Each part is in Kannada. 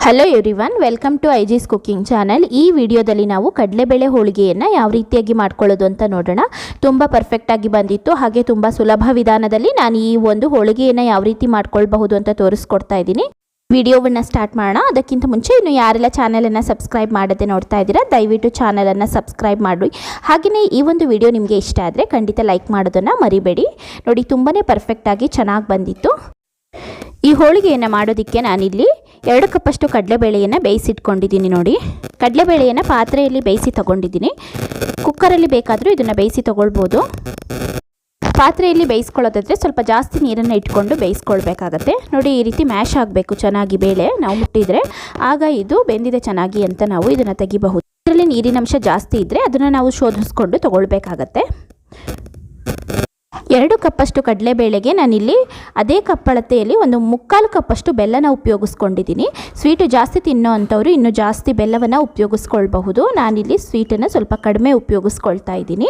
ಹಲೋ ಎವ್ರಿವನ್, ವೆಲ್ಕಮ್ ಟು ಐಜಿಸ್ ಕುಕಿಂಗ್ ಚಾನಲ್. ಈ ವಿಡಿಯೋದಲ್ಲಿ ನಾವು ಕಡಲೆಬೇಳೆ ಹೋಳಿಗೆಯನ್ನು ಯಾವ ರೀತಿಯಾಗಿ ಮಾಡ್ಕೊಳ್ಳೋದು ಅಂತ ನೋಡೋಣ. ತುಂಬ ಪರ್ಫೆಕ್ಟಾಗಿ ಬಂದಿತ್ತು, ಹಾಗೆ ತುಂಬ ಸುಲಭ ವಿಧಾನದಲ್ಲಿ ನಾನು ಈ ಒಂದು ಹೋಳಿಗೆಯನ್ನು ಯಾವ ರೀತಿ ಮಾಡ್ಕೊಳ್ಬಹುದು ಅಂತ ತೋರಿಸ್ಕೊಡ್ತಾ ಇದ್ದೀನಿ. ವಿಡಿಯೋವನ್ನು ಸ್ಟಾರ್ಟ್ ಮಾಡೋಣ. ಅದಕ್ಕಿಂತ ಮುಂಚೆ ಇನ್ನು ಯಾರೆಲ್ಲ ಚಾನಲನ್ನು ಸಬ್ಸ್ಕ್ರೈಬ್ ಮಾಡದೆ ನೋಡ್ತಾ ಇದ್ದೀರಾ, ದಯವಿಟ್ಟು ಚಾನಲನ್ನು ಸಬ್ಸ್ಕ್ರೈಬ್ ಮಾಡಿ. ಹಾಗೆಯೇ ಈ ಒಂದು ವಿಡಿಯೋ ನಿಮಗೆ ಇಷ್ಟ ಆದರೆ ಖಂಡಿತ ಲೈಕ್ ಮಾಡೋದನ್ನು ಮರಿಬೇಡಿ. ನೋಡಿ, ತುಂಬಾ ಪರ್ಫೆಕ್ಟಾಗಿ ಚೆನ್ನಾಗಿ ಬಂದಿತ್ತು. ಈ ಹೋಳಿಗೆಯನ್ನು ಮಾಡೋದಕ್ಕೆ ನಾನಿಲ್ಲಿ 2 ಕಪ್ಪಷ್ಟು ಕಡಲೆಬೇಳೆಯನ್ನು ಬೇಯಿಸಿಟ್ಕೊಂಡಿದ್ದೀನಿ. ನೋಡಿ, ಕಡಲೆಬೇಳೆಯನ್ನು ಪಾತ್ರೆಯಲ್ಲಿ ಬೇಯಿಸಿ ತೊಗೊಂಡಿದ್ದೀನಿ. ಕುಕ್ಕರಲ್ಲಿ ಬೇಕಾದರೂ ಇದನ್ನು ಬೇಯಿಸಿ ತೊಗೊಳ್ಬೋದು. ಪಾತ್ರೆಯಲ್ಲಿ ಬೇಯಿಸ್ಕೊಳ್ಳೋದಾದರೆ ಸ್ವಲ್ಪ ಜಾಸ್ತಿ ನೀರನ್ನು ಇಟ್ಕೊಂಡು ಬೇಯಿಸ್ಕೊಳ್ಬೇಕಾಗತ್ತೆ. ನೋಡಿ, ಈ ರೀತಿ ಮ್ಯಾಶ್ ಆಗಬೇಕು ಚೆನ್ನಾಗಿ ಬೇಳೆ ನಾವು ಮುಟ್ಟಿದರೆ, ಆಗ ಇದು ಬೆಂದಿದೆ ಚೆನ್ನಾಗಿ ಅಂತ ನಾವು ಇದನ್ನು ತೆಗಿಬಹುದು. ಇದರಲ್ಲಿ ನೀರಿನಂಶ ಜಾಸ್ತಿ ಇದ್ದರೆ ಅದನ್ನು ನಾವು ಶೋಧಿಸ್ಕೊಂಡು ತೊಗೊಳ್ಬೇಕಾಗತ್ತೆ. 2 ಕಪ್ಪಷ್ಟು ಕಡಲೆಬೇಳೆಗೆ ನಾನಿಲ್ಲಿ ಅದೇ ಕಪ್ಪಳತೆಯಲ್ಲಿ 1/4 ಕಪ್ಪಷ್ಟು ಬೆಲ್ಲನ ಉಪಯೋಗಿಸ್ಕೊಂಡಿದ್ದೀನಿ. ಸ್ವೀಟು ಜಾಸ್ತಿ ತಿನ್ನೋ ಅಂಥವ್ರು ಇನ್ನೂ ಜಾಸ್ತಿ ಬೆಲ್ಲವನ್ನು ಉಪಯೋಗಿಸ್ಕೊಳ್ಬಹುದು. ನಾನಿಲ್ಲಿ ಸ್ವೀಟನ್ನು ಸ್ವಲ್ಪ ಕಡಿಮೆ ಉಪಯೋಗಿಸ್ಕೊಳ್ತಾ ಇದ್ದೀನಿ.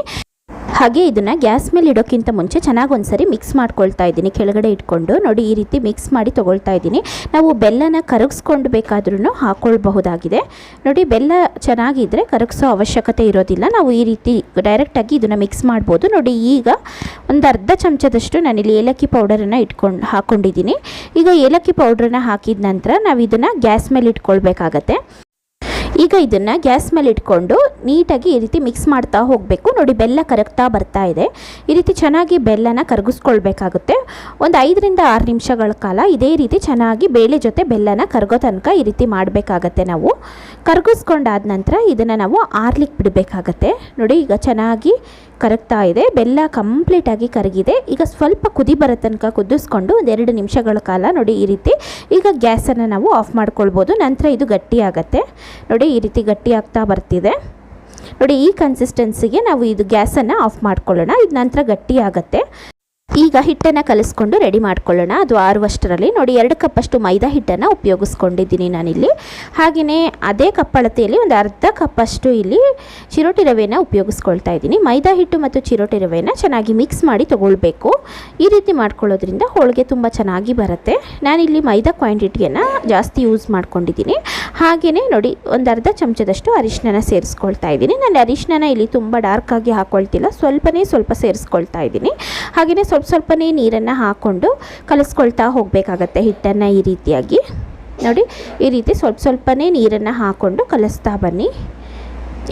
ಹಾಗೆ ಇದನ್ನು ಗ್ಯಾಸ್ ಮೇಲೆ ಇಡೋಕ್ಕಿಂತ ಮುಂಚೆ ಚೆನ್ನಾಗಿ ಒಂದ್ಸರಿ ಮಿಕ್ಸ್ ಮಾಡ್ಕೊಳ್ತಾ ಇದ್ದೀನಿ, ಕೆಳಗಡೆ ಇಟ್ಕೊಂಡು. ನೋಡಿ, ಈ ರೀತಿ ಮಿಕ್ಸ್ ಮಾಡಿ ತೊಗೊಳ್ತಾ ಇದ್ದೀನಿ. ನಾವು ಬೆಲ್ಲನ ಕರಗಿಸ್ಕೊಂಡು ಬೇಕಾದ್ರೂ ಹಾಕ್ಕೊಳ್ಬಹುದಾಗಿದೆ. ನೋಡಿ, ಬೆಲ್ಲ ಚೆನ್ನಾಗಿದ್ದರೆ ಕರಗಿಸೋ ಅವಶ್ಯಕತೆ ಇರೋದಿಲ್ಲ. ನಾವು ಈ ರೀತಿ ಡೈರೆಕ್ಟಾಗಿ ಇದನ್ನು ಮಿಕ್ಸ್ ಮಾಡ್ಬೋದು. ನೋಡಿ, ಈಗ ಒಂದು ಅರ್ಧ ಚಮಚದಷ್ಟು ನಾನಿಲ್ಲಿ ಏಲಕ್ಕಿ ಪೌಡರನ್ನು ಹಾಕ್ಕೊಂಡಿದ್ದೀನಿ. ಈಗ ಏಲಕ್ಕಿ ಪೌಡ್ರನ್ನ ಹಾಕಿದ ನಂತರ ನಾವು ಇದನ್ನು ಗ್ಯಾಸ್ ಮೇಲೆ ಇಟ್ಕೊಳ್ಬೇಕಾಗತ್ತೆ. ಈಗ ಇದನ್ನು ಗ್ಯಾಸ್ ಮೇಲೆ ಇಟ್ಕೊಂಡು ನೀಟಾಗಿ ಈ ರೀತಿ ಮಿಕ್ಸ್ ಮಾಡ್ತಾ ಹೋಗಬೇಕು. ನೋಡಿ, ಬೆಲ್ಲ ಕರಗ್ತಾ ಬರ್ತಾ ಇದೆ. ಈ ರೀತಿ ಚೆನ್ನಾಗಿ ಬೆಲ್ಲನ ಕರಗಿಸ್ಕೊಳ್ಬೇಕಾಗುತ್ತೆ. ಒಂದು 5 ರಿಂದ 6 ನಿಮಿಷಗಳ ಕಾಲ ಇದೇ ರೀತಿ ಚೆನ್ನಾಗಿ ಬೇಳೆ ಜೊತೆ ಬೆಲ್ಲನ ಕರಗೋ ತನಕ ಈ ರೀತಿ ಮಾಡಬೇಕಾಗತ್ತೆ. ನಾವು ಕರಗಿಸ್ಕೊಂಡಾದ ನಂತರ ಇದನ್ನು ನಾವು ಆರ್ಲಿಕ್ಕೆ ಬಿಡಬೇಕಾಗತ್ತೆ. ನೋಡಿ, ಈಗ ಚೆನ್ನಾಗಿ ಕರಗ್ತಾ ಇದೆ, ಬೆಲ್ಲ ಕಂಪ್ಲೀಟಾಗಿ ಕರಗಿದೆ. ಈಗ ಸ್ವಲ್ಪ ಕುದಿ ಬರೋ ತನಕ ಕುದಿಸ್ಕೊಂಡು 1-2 ನಿಮಿಷಗಳ ಕಾಲ ನೋಡಿ ಈ ರೀತಿ ಈಗ ಗ್ಯಾಸನ್ನು ನಾವು ಆಫ್ ಮಾಡ್ಕೊಳ್ಬೋದು. ನಂತರ ಇದು ಗಟ್ಟಿ ಆಗುತ್ತೆ. ನೋಡಿ, ಈ ರೀತಿ ಗಟ್ಟಿ ಆಗ್ತಾ ಬರ್ತಿದೆ. ನೋಡಿ, ಈ ಕನ್ಸಿಸ್ಟೆನ್ಸಿಗೆ ನಾವು ಇದು ಗ್ಯಾಸನ್ನು ಆಫ್ ಮಾಡ್ಕೊಳ್ಳೋಣ. ಇದು ನಂತರ ಗಟ್ಟಿ ಆಗುತ್ತೆ. ಈಗ ಹಿಟ್ಟನ್ನು ಕಲಿಸ್ಕೊಂಡು ರೆಡಿ ಮಾಡ್ಕೊಳ್ಳೋಣ. ಅದು ಆರುವಷ್ಟರಲ್ಲಿ ನೋಡಿ 2 ಕಪ್ಪಷ್ಟು ಮೈದಾ ಹಿಟ್ಟನ್ನು ಉಪಯೋಗಿಸ್ಕೊಂಡಿದ್ದೀನಿ ನಾನಿಲ್ಲಿ. ಹಾಗೆಯೇ ಅದೇ ಕಪ್ಪಳತೆಯಲ್ಲಿ ಒಂದು ಅರ್ಧ ಕಪ್ಪಷ್ಟು ಇಲ್ಲಿ ಚಿರೋಟಿ ರವೆಯನ್ನು ಉಪಯೋಗಿಸ್ಕೊಳ್ತಾ ಇದ್ದೀನಿ. ಮೈದಾ ಹಿಟ್ಟು ಮತ್ತು ಚಿರೋಟಿ ರವೆಯನ್ನು ಚೆನ್ನಾಗಿ ಮಿಕ್ಸ್ ಮಾಡಿ ತೊಗೊಳ್ಬೇಕು. ಈ ರೀತಿ ಮಾಡ್ಕೊಳ್ಳೋದ್ರಿಂದ ಹೋಳಿಗೆ ತುಂಬ ಚೆನ್ನಾಗಿ ಬರುತ್ತೆ. ನಾನಿಲ್ಲಿ ಮೈದಾ ಕ್ವಾಂಟಿಟಿಯನ್ನು ಜಾಸ್ತಿ ಯೂಸ್ ಮಾಡ್ಕೊಂಡಿದ್ದೀನಿ. ಹಾಗೆಯೇ ನೋಡಿ, ಒಂದು ಅರ್ಧ ಚಮಚದಷ್ಟು ಅರಿಶಿನ ಸೇರಿಸ್ಕೊಳ್ತಾ ಇದ್ದೀನಿ. ನಾನು ಅರಿಶಿನ ಇಲ್ಲಿ ತುಂಬ ಡಾರ್ಕಾಗಿ ಹಾಕ್ಕೊಳ್ತಿಲ್ಲ, ಸ್ವಲ್ಪ ಸೇರಿಸ್ಕೊಳ್ತಾ ಇದ್ದೀನಿ. ಹಾಗೆಯೇ ಸ್ವಲ್ಪನೇ ನೀರನ್ನು ಹಾಕ್ಕೊಂಡು ಕಲಿಸ್ಕೊಳ್ತಾ ಹೋಗಬೇಕಾಗತ್ತೆ ಹಿಟ್ಟನ್ನು. ಈ ರೀತಿಯಾಗಿ ನೋಡಿ, ಈ ರೀತಿ ಸ್ವಲ್ಪನೇ ನೀರನ್ನು ಹಾಕ್ಕೊಂಡು ಕಲಿಸ್ತಾ ಬನ್ನಿ.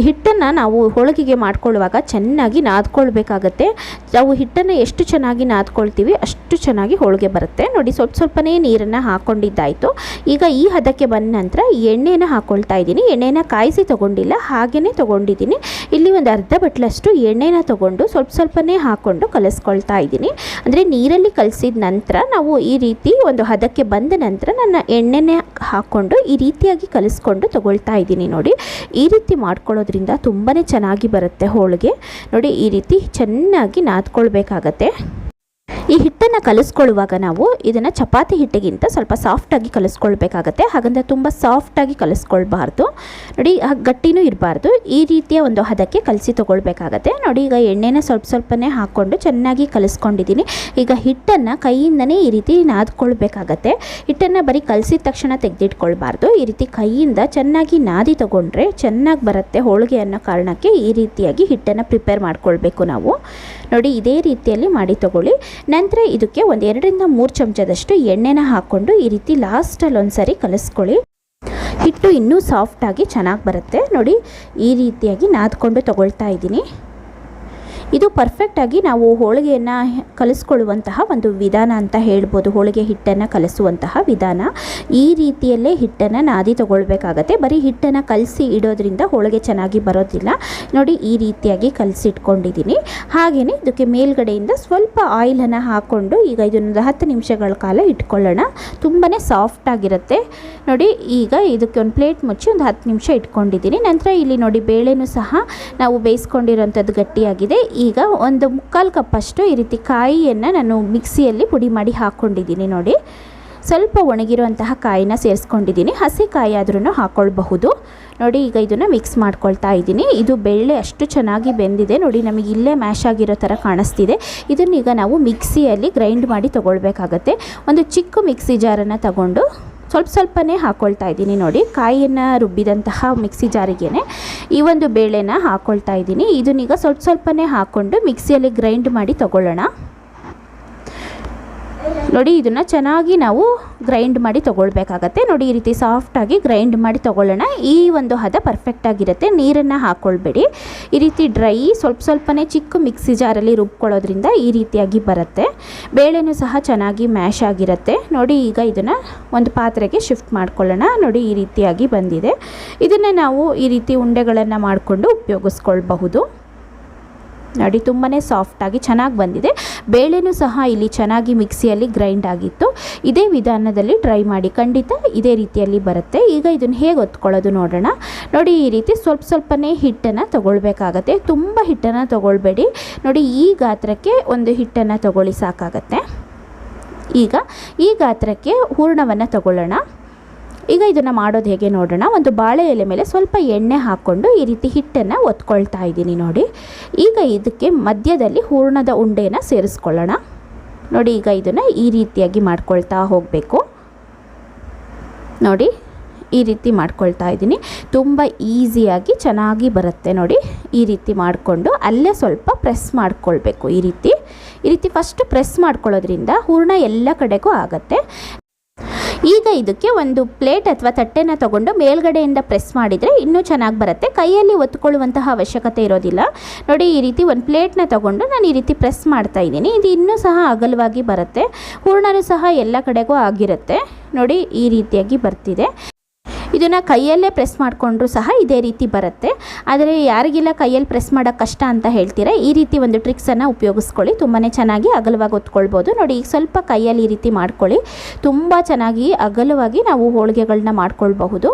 ಹಿಟ್ಟನ್ನು ನಾವು ಹೋಳಿಗೆಗೆ ಮಾಡ್ಕೊಳ್ಳುವಾಗ ಚೆನ್ನಾಗಿ ನಾದ್ಕೊಳ್ಬೇಕಾಗತ್ತೆ. ನಾವು ಹಿಟ್ಟನ್ನು ಎಷ್ಟು ಚೆನ್ನಾಗಿ ನಾದ್ಕೊಳ್ತೀವಿ ಅಷ್ಟು ಚೆನ್ನಾಗಿ ಹೋಳಿಗೆ ಬರುತ್ತೆ. ನೋಡಿ, ಸ್ವಲ್ಪನೇ ನೀರನ್ನು ಹಾಕ್ಕೊಂಡಿದ್ದಾಯಿತು. ಈಗ ಈ ಹದಕ್ಕೆ ಬಂದ ನಂತರ ಎಣ್ಣೆನ ಹಾಕ್ಕೊಳ್ತಾ ಇದ್ದೀನಿ. ಎಣ್ಣೆನ ಕಾಯಿಸಿ ತೊಗೊಂಡಿಲ್ಲ, ಹಾಗೆಯೇ ತೊಗೊಂಡಿದ್ದೀನಿ. ಇಲ್ಲಿ ಒಂದು ಅರ್ಧ ಬಟ್ಲಷ್ಟು ಎಣ್ಣೆನ ತೊಗೊಂಡು ಸ್ವಲ್ಪನೇ ಹಾಕ್ಕೊಂಡು ಕಲಿಸ್ಕೊಳ್ತಾ ಇದ್ದೀನಿ. ಅಂದರೆ ನೀರಲ್ಲಿ ಕಲಸಿದ ನಂತರ ನಾವು ಈ ರೀತಿ ಒಂದು ಹದಕ್ಕೆ ಬಂದ ನಂತರ ನನ್ನ ಎಣ್ಣೆನೇ ಹಾಕ್ಕೊಂಡು ಈ ರೀತಿಯಾಗಿ ಕಲಿಸ್ಕೊಂಡು ತೊಗೊಳ್ತಾ ಇದ್ದೀನಿ. ನೋಡಿ, ಈ ರೀತಿ ಮಾಡ್ಕೊಳ್ಳೋದ್ರಿಂದ ತುಂಬಾ ಚೆನ್ನಾಗಿ ಬರುತ್ತೆ ಹೋಳಿಗೆ. ನೋಡಿ, ಈ ರೀತಿ ಚೆನ್ನಾಗಿ ನಾದ್ಕೊಳ್ಬೇಕಾಗತ್ತೆ. ಈ ಹಿಟ್ಟನ್ನು ಕಲಿಸ್ಕೊಳ್ಳುವಾಗ ನಾವು ಇದನ್ನು ಚಪಾತಿ ಹಿಟ್ಟಿಗಿಂತ ಸ್ವಲ್ಪ ಸಾಫ್ಟಾಗಿ ಕಲಿಸ್ಕೊಳ್ಬೇಕಾಗತ್ತೆ. ಹಾಗಂದರೆ ತುಂಬ ಸಾಫ್ಟಾಗಿ ಕಲಿಸ್ಕೊಳ್ಬಾರ್ದು. ನೋಡಿ, ಗಟ್ಟಿನೂ ಇರಬಾರ್ದು. ಈ ರೀತಿಯ ಒಂದು ಹದಕ್ಕೆ ಕಲಸಿ ತೊಗೊಳ್ಬೇಕಾಗತ್ತೆ. ನೋಡಿ, ಈಗ ಎಣ್ಣೆನ ಸ್ವಲ್ಪನೇ ಹಾಕ್ಕೊಂಡು ಚೆನ್ನಾಗಿ ಕಲಿಸ್ಕೊಂಡಿದ್ದೀನಿ. ಈಗ ಹಿಟ್ಟನ್ನು ಕೈಯಿಂದನೇ ಈ ರೀತಿ ನಾದ್ಕೊಳ್ಬೇಕಾಗತ್ತೆ. ಹಿಟ್ಟನ್ನು ಬರೀ ಕಲಸಿದ ತಕ್ಷಣ ತೆಗೆದಿಟ್ಕೊಳ್ಬಾರ್ದು. ಈ ರೀತಿ ಕೈಯಿಂದ ಚೆನ್ನಾಗಿ ನಾದಿ ತೊಗೊಂಡ್ರೆ ಚೆನ್ನಾಗಿ ಬರುತ್ತೆ ಹೋಳಿಗೆ ಅನ್ನೋ ಕಾರಣಕ್ಕೆ ಈ ರೀತಿಯಾಗಿ ಹಿಟ್ಟನ್ನು ಪ್ರಿಪೇರ್ ಮಾಡ್ಕೊಳ್ಬೇಕು ನಾವು. ನೋಡಿ, ಇದೇ ರೀತಿಯಲ್ಲಿ ಮಾಡಿ ತೊಗೊಳ್ಳಿ. ನಂತರ ಇದಕ್ಕೆ 1-2 ರಿಂದ 3 ಚಮಚದಷ್ಟು ಎಣ್ಣೆನ ಹಾಕ್ಕೊಂಡು ಈ ರೀತಿ ಲಾಸ್ಟಲ್ಲಿ ಒಂದ್ಸರಿ ಕಲಿಸ್ಕೊಳ್ಳಿ. ಹಿಟ್ಟು ಇನ್ನೂ ಸಾಫ್ಟಾಗಿ ಚೆನ್ನಾಗಿ ಬರುತ್ತೆ. ನೋಡಿ, ಈ ರೀತಿಯಾಗಿ ನಾದ್ಕೊಂಡು ತೊಗೊಳ್ತಾ ಇದ್ದೀನಿ. ಇದು ಪರ್ಫೆಕ್ಟಾಗಿ ನಾವು ಹೋಳಿಗೆಯನ್ನು ಕಲಿಸ್ಕೊಳ್ಳುವಂತಹ ಒಂದು ವಿಧಾನ ಅಂತ ಹೇಳ್ಬೋದು. ಹೋಳಿಗೆ ಹಿಟ್ಟನ್ನು ಕಲಿಸುವಂತಹ ವಿಧಾನ ಈ ರೀತಿಯಲ್ಲೇ ಹಿಟ್ಟನ್ನು ನಾದಿ ತೊಗೊಳ್ಬೇಕಾಗತ್ತೆ. ಬರೀ ಹಿಟ್ಟನ್ನು ಕಲಸಿ ಇಡೋದ್ರಿಂದ ಹೋಳಿಗೆ ಚೆನ್ನಾಗಿ ಬರೋದಿಲ್ಲ. ನೋಡಿ, ಈ ರೀತಿಯಾಗಿ ಕಲಸಿ ಇಟ್ಕೊಂಡಿದ್ದೀನಿ. ಹಾಗೆಯೇ ಇದಕ್ಕೆ ಮೇಲ್ಗಡೆಯಿಂದ ಸ್ವಲ್ಪ ಆಯಿಲನ್ನು ಹಾಕ್ಕೊಂಡು ಈಗ ಇದನ್ನು 10 ನಿಮಿಷಗಳ ಕಾಲ ಇಟ್ಕೊಳ್ಳೋಣ. ತುಂಬಾ ಸಾಫ್ಟಾಗಿರುತ್ತೆ. ನೋಡಿ, ಈಗ ಇದಕ್ಕೆ ಒಂದು ಪ್ಲೇಟ್ ಮುಚ್ಚಿ ಒಂದು 10 ನಿಮಿಷ ಇಟ್ಕೊಂಡಿದ್ದೀನಿ. ನಂತರ ಇಲ್ಲಿ ನೋಡಿ, ಬೇಳೆನೂ ಸಹ ನಾವು ಬೇಯಿಸ್ಕೊಂಡಿರೋಂಥದ್ದು ಗಟ್ಟಿಯಾಗಿದೆ. ಈಗ 1/4 ಕಪ್ಪಷ್ಟು ಈ ರೀತಿ ಕಾಯಿಯನ್ನು ನಾನು ಮಿಕ್ಸಿಯಲ್ಲಿ ಪುಡಿ ಮಾಡಿ ಹಾಕ್ಕೊಂಡಿದ್ದೀನಿ. ನೋಡಿ, ಸ್ವಲ್ಪ ಒಣಗಿರುವಂತಹ ಕಾಯಿನ ಸೇರಿಸ್ಕೊಂಡಿದ್ದೀನಿ. ಹಸಿ ಕಾಯಿ ಆದ್ರೂ ಹಾಕ್ಕೊಳ್ಬಹುದು. ನೋಡಿ, ಈಗ ಇದನ್ನು ಮಿಕ್ಸ್ ಮಾಡ್ಕೊಳ್ತಾ ಇದ್ದೀನಿ. ಇದು ಬೇಳೆ ಅಷ್ಟು ಚೆನ್ನಾಗಿ ಬೆಂದಿದೆ. ನೋಡಿ, ನಮಗೆ ಇಲ್ಲೇ ಮ್ಯಾಶ್ ಆಗಿರೋ ಥರ ಕಾಣಿಸ್ತಿದೆ. ಇದನ್ನೀಗ ನಾವು ಮಿಕ್ಸಿಯಲ್ಲಿ ಗ್ರೈಂಡ್ ಮಾಡಿ ತೊಗೊಳ್ಬೇಕಾಗತ್ತೆ. ಒಂದು ಚಿಕ್ಕ ಮಿಕ್ಸಿ ಜಾರನ್ನು ತಗೊಂಡು ಸ್ವಲ್ಪನೇ ಹಾಕ್ಕೊಳ್ತಾ ಇದ್ದೀನಿ. ನೋಡಿ, ಕಾಯಿಯನ್ನು ರುಬ್ಬಿದಂತಹ ಮಿಕ್ಸಿ ಜಾರಿಗೆ ಈ ಒಂದು ಬೇಳೆನ ಹಾಕ್ಕೊಳ್ತಾ ಇದ್ದೀನಿ. ಇದನ್ನೀಗ ಸ್ವಲ್ಪನೇ ಹಾಕ್ಕೊಂಡು ಮಿಕ್ಸಿಯಲ್ಲಿ ಗ್ರೈಂಡ್ ಮಾಡಿ ತಗೊಳ್ಳೋಣ. ನೋಡಿ, ಇದನ್ನು ಚೆನ್ನಾಗಿ ನಾವು ಗ್ರೈಂಡ್ ಮಾಡಿ ತೊಗೊಳ್ಬೇಕಾಗತ್ತೆ. ನೋಡಿ, ಈ ರೀತಿ ಸಾಫ್ಟಾಗಿ ಗ್ರೈಂಡ್ ಮಾಡಿ ತೊಗೊಳ್ಳೋಣ. ಈ ಒಂದು ಹದ ಪರ್ಫೆಕ್ಟಾಗಿರುತ್ತೆ. ನೀರನ್ನು ಹಾಕ್ಕೊಳ್ಬೇಡಿ. ಈ ರೀತಿ ಡ್ರೈ ಸ್ವಲ್ಪನೇ ಚಿಕ್ಕ ಮಿಕ್ಸಿ ಜಾರಲ್ಲಿ ರುಬ್ಕೊಳ್ಳೋದ್ರಿಂದ ಈ ರೀತಿಯಾಗಿ ಬರುತ್ತೆ. ಬೇಳೆನೂ ಸಹ ಚೆನ್ನಾಗಿ ಮ್ಯಾಶ್ ಆಗಿರುತ್ತೆ. ನೋಡಿ, ಈಗ ಇದನ್ನು ಒಂದು ಪಾತ್ರೆಗೆ ಶಿಫ್ಟ್ ಮಾಡ್ಕೊಳ್ಳೋಣ. ನೋಡಿ, ಈ ರೀತಿಯಾಗಿ ಬಂದಿದೆ. ಇದನ್ನು ನಾವು ಈ ರೀತಿ ಉಂಡೆಗಳನ್ನು ಮಾಡಿಕೊಂಡು ಉಪಯೋಗಿಸ್ಕೊಳ್ಬಹುದು. ನೋಡಿ, ತುಂಬಾ ಸಾಫ್ಟಾಗಿ ಚೆನ್ನಾಗಿ ಬಂದಿದೆ. ಬೇಳೆನೂ ಸಹ ಇಲ್ಲಿ ಚೆನ್ನಾಗಿ ಮಿಕ್ಸಿಯಲ್ಲಿ ಗ್ರೈಂಡ್ ಆಗಿತ್ತು. ಇದೇ ವಿಧಾನದಲ್ಲಿ ಟ್ರೈ ಮಾಡಿ, ಖಂಡಿತ ಇದೇ ರೀತಿಯಲ್ಲಿ ಬರುತ್ತೆ. ಈಗ ಇದನ್ನು ಹೇಗೆ ಒತ್ಕೊಳ್ಳೋದು ನೋಡೋಣ. ನೋಡಿ, ಈ ರೀತಿ ಸ್ವಲ್ಪನೇ ಹಿಟ್ಟನ್ನು ತಗೊಳ್ಬೇಕಾಗತ್ತೆ. ತುಂಬ ಹಿಟ್ಟನ್ನು ತಗೊಳ್ಬೇಡಿ. ನೋಡಿ, ಈ ಗಾತ್ರಕ್ಕೆ ಒಂದು ಹಿಟ್ಟನ್ನು ತಗೊಳ್ಳಿ, ಸಾಕಾಗತ್ತೆ. ಈಗ ಈ ಗಾತ್ರಕ್ಕೆ ಹೂರಣವನ್ನು ತಗೊಳ್ಳೋಣ. ಈಗ ಇದನ್ನು ಮಾಡೋದು ಹೇಗೆ ನೋಡೋಣ. ಒಂದು ಬಾಳೆ ಎಲೆ ಮೇಲೆ ಸ್ವಲ್ಪ ಎಣ್ಣೆ ಹಾಕ್ಕೊಂಡು ಈ ರೀತಿ ಹಿಟ್ಟನ್ನು ಒತ್ಕೊಳ್ತಾ ಇದ್ದೀನಿ. ನೋಡಿ, ಈಗ ಇದಕ್ಕೆ ಮಧ್ಯದಲ್ಲಿ ಹೂರಣದ ಉಂಡೆಯನ್ನು ಸೇರಿಸ್ಕೊಳ್ಳೋಣ. ನೋಡಿ, ಈಗ ಇದನ್ನು ಈ ರೀತಿಯಾಗಿ ಮಾಡ್ಕೊಳ್ತಾ ಹೋಗಬೇಕು. ನೋಡಿ, ಈ ರೀತಿ ಮಾಡ್ಕೊಳ್ತಾ ಇದ್ದೀನಿ. ತುಂಬ ಈಸಿಯಾಗಿ ಚೆನ್ನಾಗಿ ಬರುತ್ತೆ. ನೋಡಿ, ಈ ರೀತಿ ಮಾಡಿಕೊಂಡು ಅಲ್ಲೇ ಸ್ವಲ್ಪ ಪ್ರೆಸ್ ಮಾಡ್ಕೊಳ್ಬೇಕು. ಈ ರೀತಿ ಫಸ್ಟ್ ಪ್ರೆಸ್ ಮಾಡ್ಕೊಳ್ಳೋದ್ರಿಂದ ಹೂರಣ ಎಲ್ಲ ಕಡೆಗೂ ಆಗುತ್ತೆ. ಈಗ ಇದಕ್ಕೆ ಒಂದು ಪ್ಲೇಟ್ ಅಥವಾ ತಟ್ಟೆನ ತಗೊಂಡು ಮೇಲ್ಗಡೆಯಿಂದ ಪ್ರೆಸ್ ಮಾಡಿದರೆ ಇನ್ನೂ ಚೆನ್ನಾಗಿ ಬರುತ್ತೆ. ಕೈಯಲ್ಲಿ ಒತ್ತುಕೊಳ್ಳುವಂತಹ ಅವಶ್ಯಕತೆ ಇರೋದಿಲ್ಲ. ನೋಡಿ, ಈ ರೀತಿ ಒಂದು ಪ್ಲೇಟ್ನ ತಗೊಂಡು ನಾನು ಈ ರೀತಿ ಪ್ರೆಸ್ ಮಾಡ್ತಾ ಇದ್ದೀನಿ. ಇದು ಇನ್ನೂ ಸಹ ಅಗಲವಾಗಿ ಬರುತ್ತೆ. ಹೂರಣನೂ ಸಹ ಎಲ್ಲ ಕಡೆಗೂ ಆಗಿರುತ್ತೆ. ನೋಡಿ, ಈ ರೀತಿಯಾಗಿ ಬರ್ತಿದೆ. ಇದನ್ನು ಕೈಯಲ್ಲೇ ಪ್ರೆಸ್ ಮಾಡಿಕೊಂಡ್ರೂ ಸಹ ಇದೇ ರೀತಿ ಬರುತ್ತೆ. ಆದರೆ ಯಾರಿಗೆಲ್ಲ ಕೈಯಲ್ಲಿ ಪ್ರೆಸ್ ಮಾಡೋಕ್ಕೆ ಕಷ್ಟ ಅಂತ ಹೇಳ್ತೀರಾ, ಈ ರೀತಿ ಒಂದು ಟ್ರಿಕ್ಸನ್ನು ಉಪಯೋಗಿಸ್ಕೊಳ್ಳಿ. ತುಂಬಾ ಚೆನ್ನಾಗಿ ಅಗಲವಾಗಿ ಒತ್ಕೊಳ್ಬೋದು. ನೋಡಿ, ಈಗ ಸ್ವಲ್ಪ ಕೈಯಲ್ಲಿ ಈ ರೀತಿ ಮಾಡ್ಕೊಳ್ಳಿ. ತುಂಬ ಚೆನ್ನಾಗಿ ಅಗಲವಾಗಿ ನಾವು ಹೋಳಿಗೆಗಳನ್ನ ಮಾಡ್ಕೊಳ್ಬಹುದು.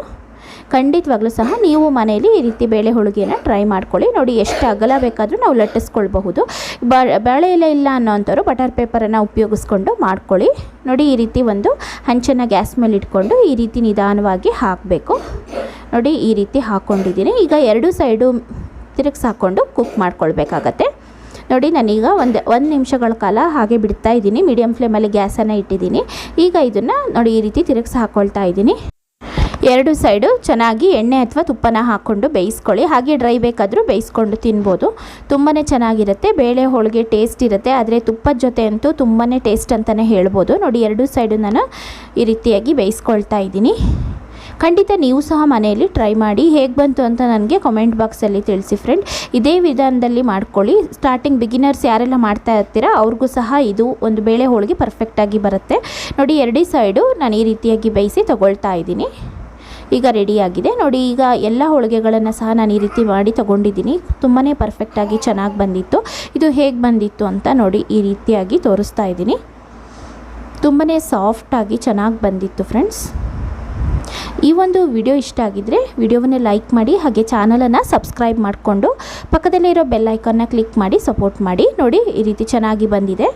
ಖಂಡಿತವಾಗ್ಲೂ ಸಹ ನೀವು ಮನೆಯಲ್ಲಿ ಈ ರೀತಿ ಬೇಳೆ ಹೋಳಿಗೆನ ಟ್ರೈ ಮಾಡ್ಕೊಳ್ಳಿ. ನೋಡಿ, ಎಷ್ಟು ಅಗಲ ಬೇಕಾದರೂ ನಾವು ಲಟ್ಟಿಸ್ಕೊಳ್ಬಹುದು. ಬಾಳೆ ಎಲೆ ಇಲ್ಲ ಅನ್ನೋಂಥವ್ರು ಬಟರ್ ಪೇಪರನ್ನು ಉಪಯೋಗಿಸ್ಕೊಂಡು ಮಾಡ್ಕೊಳ್ಳಿ. ನೋಡಿ, ಈ ರೀತಿ ಒಂದು ಹಂಚನ್ನು ಗ್ಯಾಸ್ ಮೇಲೆ ಇಟ್ಕೊಂಡು ಈ ರೀತಿ ನಿಧಾನವಾಗಿ ಹಾಕಬೇಕು. ನೋಡಿ, ಈ ರೀತಿ ಹಾಕ್ಕೊಂಡಿದ್ದೀನಿ. ಈಗ ಎರಡು ಸೈಡು ತಿರುಗಿಸಿ ಹಾಕ್ಕೊಂಡು ಕುಕ್ ಮಾಡ್ಕೊಳ್ಬೇಕಾಗತ್ತೆ. ನೋಡಿ, ನಾನೀಗ ಒಂದು ನಿಮಿಷಗಳ ಕಾಲ ಹಾಗೆ ಬಿಡ್ತಾ ಇದ್ದೀನಿ. ಮೀಡಿಯಮ್ ಫ್ಲೇಮಲ್ಲಿ ಗ್ಯಾಸನ್ನು ಇಟ್ಟಿದ್ದೀನಿ. ಈಗ ಇದನ್ನು ನೋಡಿ ಈ ರೀತಿ ತಿರುಗಿಸಿ ಹಾಕ್ಕೊಳ್ತಾ ಇದ್ದೀನಿ. ಎರಡು ಸೈಡು ಚೆನ್ನಾಗಿ ಎಣ್ಣೆ ಅಥವಾ ತುಪ್ಪನ ಹಾಕ್ಕೊಂಡು ಬೇಯಿಸ್ಕೊಳ್ಳಿ. ಹಾಗೆ ಡ್ರೈ ಬೇಕಾದರೂ ಬೇಯಿಸ್ಕೊಂಡು ತಿನ್ಬೋದು. ತುಂಬಾ ಚೆನ್ನಾಗಿರುತ್ತೆ. ಬೇಳೆ ಹೋಳಿಗೆ ಟೇಸ್ಟ್ ಇರುತ್ತೆ. ಆದರೆ ತುಪ್ಪದ ಜೊತೆ ಅಂತೂ ತುಂಬಾ ಟೇಸ್ಟ್ ಅಂತಲೇ ಹೇಳ್ಬೋದು. ನೋಡಿ, ಎರಡು ಸೈಡು ನಾನು ಈ ರೀತಿಯಾಗಿ ಬೇಯಿಸ್ಕೊಳ್ತಾ ಇದ್ದೀನಿ. ಖಂಡಿತ ನೀವು ಸಹ ಮನೆಯಲ್ಲಿ ಟ್ರೈ ಮಾಡಿ. ಹೇಗೆ ಬಂತು ಅಂತ ನನಗೆ ಕಾಮೆಂಟ್ ಬಾಕ್ಸಲ್ಲಿ ತಿಳಿಸಿ ಫ್ರೆಂಡ್. ಇದೇ ವಿಧಾನದಲ್ಲಿ ಮಾಡ್ಕೊಳ್ಳಿ. ಸ್ಟಾರ್ಟಿಂಗ್ ಬಿಗಿನರ್ಸ್ ಯಾರೆಲ್ಲ ಮಾಡ್ತಾ ಇರ್ತೀರಾ ಅವ್ರಿಗೂ ಸಹ ಇದು ಒಂದು ಬೇಳೆ ಹೋಳಿಗೆ ಪರ್ಫೆಕ್ಟಾಗಿ ಬರುತ್ತೆ. ನೋಡಿ, ಎರಡೂ ಸೈಡು ನಾನು ಈ ರೀತಿಯಾಗಿ ಬೇಯಿಸಿ ತಗೊಳ್ತಾ ಇದ್ದೀನಿ. ಈಗ ರೆಡಿಯಾಗಿದೆ. ನೋಡಿ, ಈಗ ಎಲ್ಲ ಹೋಳಿಗೆಗಳನ್ನು ಸಹ ನಾನು ಈ ರೀತಿ ಮಾಡಿ ತೊಗೊಂಡಿದ್ದೀನಿ. ತುಂಬಾ ಪರ್ಫೆಕ್ಟಾಗಿ ಚೆನ್ನಾಗಿ ಬಂದಿತ್ತು. ಇದು ಹೇಗೆ ಬಂದಿತ್ತು ಅಂತ ನೋಡಿ ಈ ರೀತಿಯಾಗಿ ತೋರಿಸ್ತಾ ಇದ್ದೀನಿ. ತುಂಬಾ ಸಾಫ್ಟಾಗಿ ಚೆನ್ನಾಗಿ ಬಂದಿತ್ತು ಫ್ರೆಂಡ್ಸ್. ಈ ಒಂದು ವಿಡಿಯೋ ಇಷ್ಟ ಆಗಿದ್ದರೆ ವಿಡಿಯೋವನ್ನು ಲೈಕ್ ಮಾಡಿ, ಹಾಗೆ ಚಾನಲನ್ನು ಸಬ್ಸ್ಕ್ರೈಬ್ ಮಾಡಿಕೊಂಡು ಪಕ್ಕದಲ್ಲೇ ಇರೋ ಬೆಲ್ ಐಕಾನ್ನ ಕ್ಲಿಕ್ ಮಾಡಿ ಸಪೋರ್ಟ್ ಮಾಡಿ. ನೋಡಿ, ಈ ರೀತಿ ಚೆನ್ನಾಗಿ ಬಂದಿದೆ.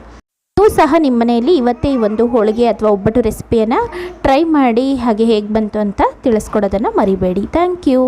ನೀವು ಸಹ ನಿಮ್ಮ ಮನೆಯಲ್ಲಿ ಇವತ್ತೇ ಈ ಒಂದು ಹೋಳಿಗೆ ಅಥವಾ ಒಬ್ಬಟ್ಟು ರೆಸಿಪಿಯನ್ನು ಟ್ರೈ ಮಾಡಿ, ಹಾಗೆ ಹೇಗೆ ಬಂತು ಅಂತ ತಿಳಿಸ್ಕೊಡೋದನ್ನು ಮರಿಬೇಡಿ. Thank you.